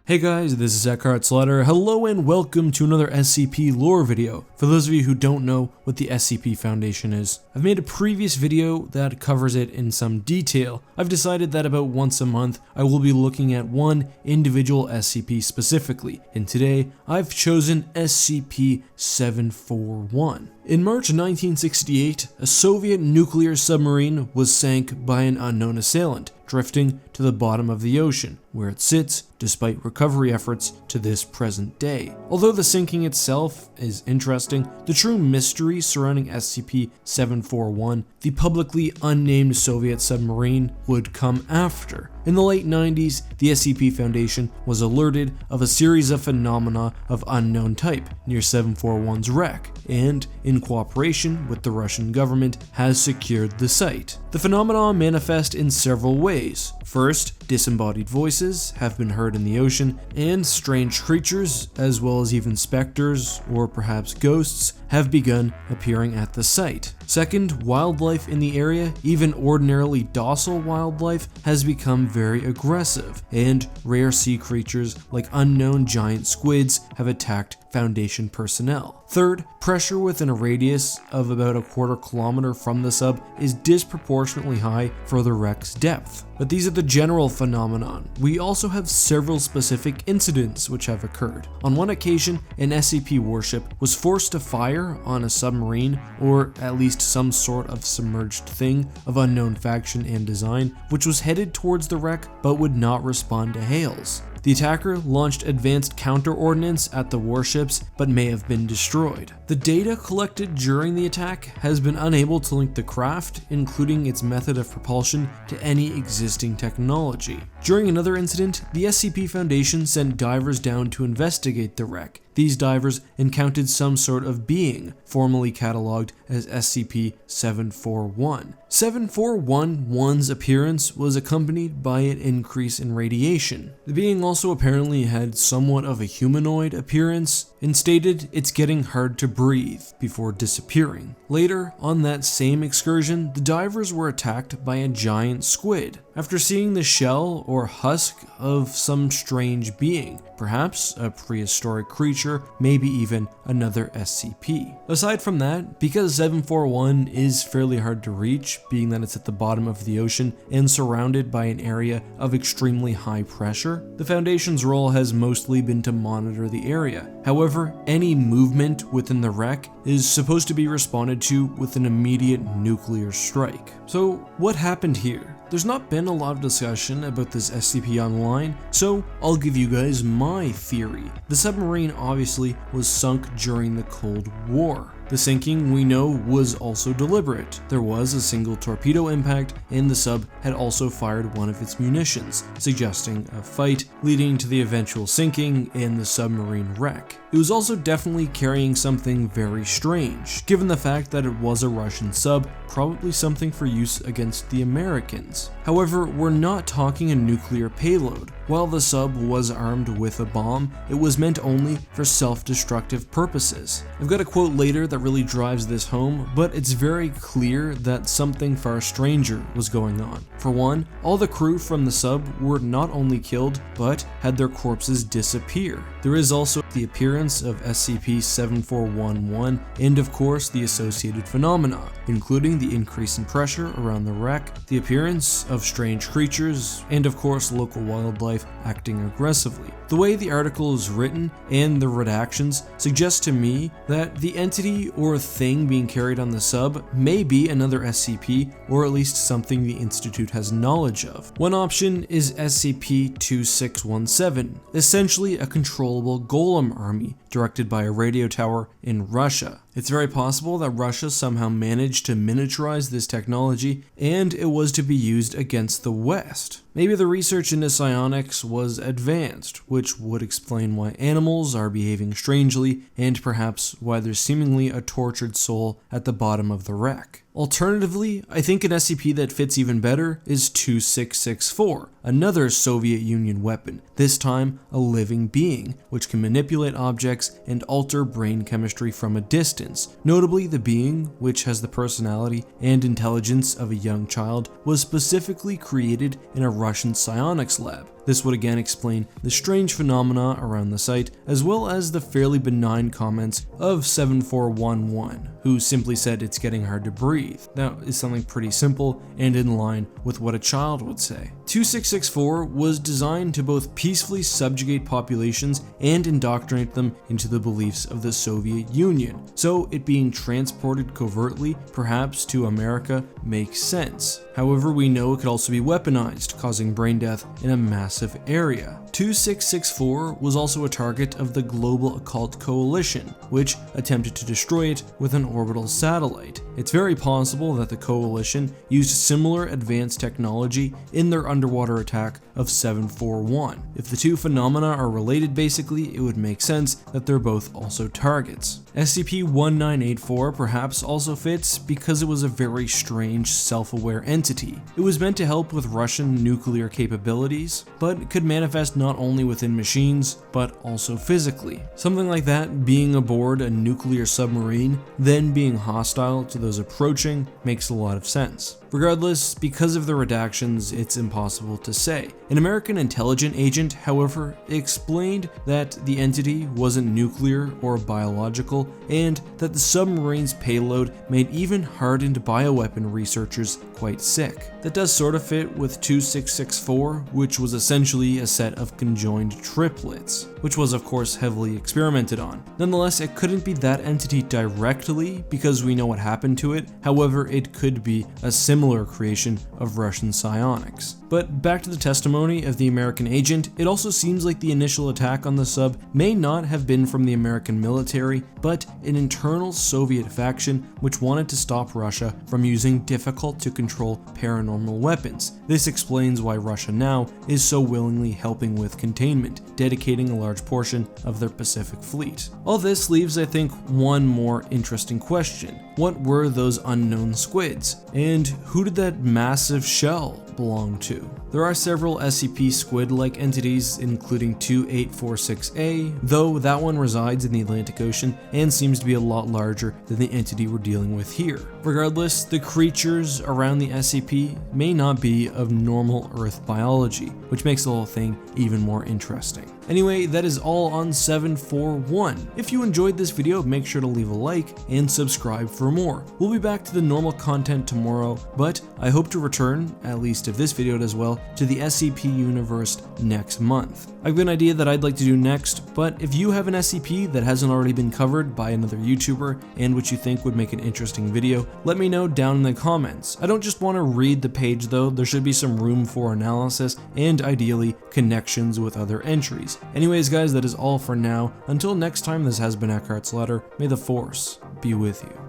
Hey guys, this is EckhartsLadder. Hello and welcome to another SCP lore video. For those of you who don't know what the SCP Foundation is, I've made a previous video that covers it in some detail. I've decided that about once a month I will be looking at one individual SCP specifically, and today I've chosen SCP-741. In March 1968, a Soviet nuclear submarine was sank by an unknown assailant, drifting to the bottom of the ocean, where it sits despite recovery efforts to this present day. Although the sinking itself is interesting, the true mystery surrounding SCP-741, the publicly unnamed Soviet submarine, would come after. In the late 90s, the SCP Foundation was alerted of a series of phenomena of unknown type near 741's wreck, and, in cooperation with the Russian government, has secured the site. The phenomena manifest in several ways. First, disembodied voices have been heard in the ocean, and strange creatures, as well as even specters, or perhaps ghosts, have begun appearing at the site. Second, wildlife in the area, even ordinarily docile wildlife, has become very aggressive, and rare sea creatures like unknown giant squids have attacked Foundation personnel. Third, pressure within a radius of about a quarter kilometer from the sub is disproportionately high for the wreck's depth. But these are the general phenomenon. We also have several specific incidents which have occurred. On one occasion, an SCP warship was forced to fire on a submarine, or at least some sort of submerged thing of unknown faction and design, which was headed towards the wreck but would not respond to hails. The attacker launched advanced counter-ordnance at the warships, but may have been destroyed. The data collected during the attack has been unable to link the craft, including its method of propulsion, to any existing technology. During another incident, the SCP Foundation sent divers down to investigate the wreck. These divers encountered some sort of being, formally cataloged as SCP-741. 741's appearance was accompanied by an increase in radiation. The being also apparently had somewhat of a humanoid appearance, and stated it's getting hard to breathe before disappearing. Later, on that same excursion, the divers were attacked by a giant squid, after seeing the shell or husk of some strange being, perhaps a prehistoric creature, maybe even another SCP. Aside from that, because 741 is fairly hard to reach, being that it's at the bottom of the ocean and surrounded by an area of extremely high pressure, the Foundation's role has mostly been to monitor the area. However, any movement within the wreck is supposed to be responded to with an immediate nuclear strike. So what happened here? There's not been a lot of discussion about this SCP online, so I'll give you guys my theory. The submarine obviously was sunk during the Cold War. The sinking, we know, was also deliberate. There was a single torpedo impact, and the sub had also fired one of its munitions, suggesting a fight, leading to the eventual sinking and the submarine wreck. It was also definitely carrying something very strange, given the fact that it was a Russian sub, probably something for use against the Americans. However, we're not talking a nuclear payload. While the sub was armed with a bomb, it was meant only for self-destructive purposes. I've got a quote later that really drives this home, but it's very clear that something far stranger was going on. For one, all the crew from the sub were not only killed, but had their corpses disappear. There is also the appearance of SCP-7411 and of course the associated phenomena, including the increase in pressure around the wreck, the appearance of strange creatures, and of course local wildlife acting aggressively. The way the article is written and the redactions suggest to me that the entity or thing being carried on the sub may be another SCP, or at least something the Institute has knowledge of. One option is SCP-2617, essentially a controllable golem army directed by a radio tower in Russia. It's very possible that Russia somehow managed to miniaturize this technology and it was to be used against the West. Maybe the research into psionics was advanced, which would explain why animals are behaving strangely and perhaps why there's seemingly a tortured soul at the bottom of the wreck. Alternatively, I think an SCP that fits even better is 2664, another Soviet Union weapon, this time a living being, which can manipulate objects and alter brain chemistry from a distance. Notably, the being, which has the personality and intelligence of a young child, was specifically created in a Russian psionics lab. This would again explain the strange phenomena around the site, as well as the fairly benign comments of 7411, who simply said it's getting hard to breathe. That is something pretty simple and in line with what a child would say. 2664 was designed to both peacefully subjugate populations and indoctrinate them into the beliefs of the Soviet Union, so it being transported covertly, perhaps to America, makes sense. However, we know it could also be weaponized, causing brain death in a massive area. 2664 was also a target of the Global Occult Coalition, which attempted to destroy it with an orbital satellite. It's very possible that the coalition used similar advanced technology in their underwater attack of 741. If the two phenomena are related basically, it would make sense that they're both also targets. SCP-1984 perhaps also fits because it was a very strange self-aware entity. It was meant to help with Russian nuclear capabilities, but could manifest not only within machines, but also physically. Something like that being aboard a nuclear submarine, then being hostile to those approaching, makes a lot of sense. Regardless, because of the redactions, it's impossible to say. An American intelligence agent, however, explained that the entity wasn't nuclear or biological, and that the submarine's payload made even hardened bioweapon researchers quite sick. That does sort of fit with 2664, which was essentially a set of conjoined triplets, which was of course heavily experimented on. Nonetheless, it couldn't be that entity directly because we know what happened to it. However, it could be a similar creation of Russian psionics. But back to the testimony of the American agent, it also seems like the initial attack on the sub may not have been from the American military, but an internal Soviet faction which wanted to stop Russia from using difficult to control paranormal weapons. This explains why Russia now is so willingly helping with containment, dedicating a large portion of their Pacific fleet. All this leaves, I think, one more interesting question. What were those unknown squids? And who did that massive shell belong to? There are several SCP squid-like entities, including 2846A, though that one resides in the Atlantic Ocean and seems to be a lot larger than the entity we're dealing with here. Regardless, the creatures around the SCP may not be of normal Earth biology, which makes the whole thing even more interesting. Anyway, that is all on 741. If you enjoyed this video, make sure to leave a like and subscribe for more. We'll be back to the normal content tomorrow, but I hope to return, at least if this video does well, to the SCP universe next month. I've got an idea that I'd like to do next, but if you have an SCP that hasn't already been covered by another YouTuber and which you think would make an interesting video, let me know down in the comments. I don't just want to read the page though, there should be some room for analysis and ideally connections with other entries. Anyways guys, that is all for now. Until next time, this has been EckhartsLadder. May the Force be with you.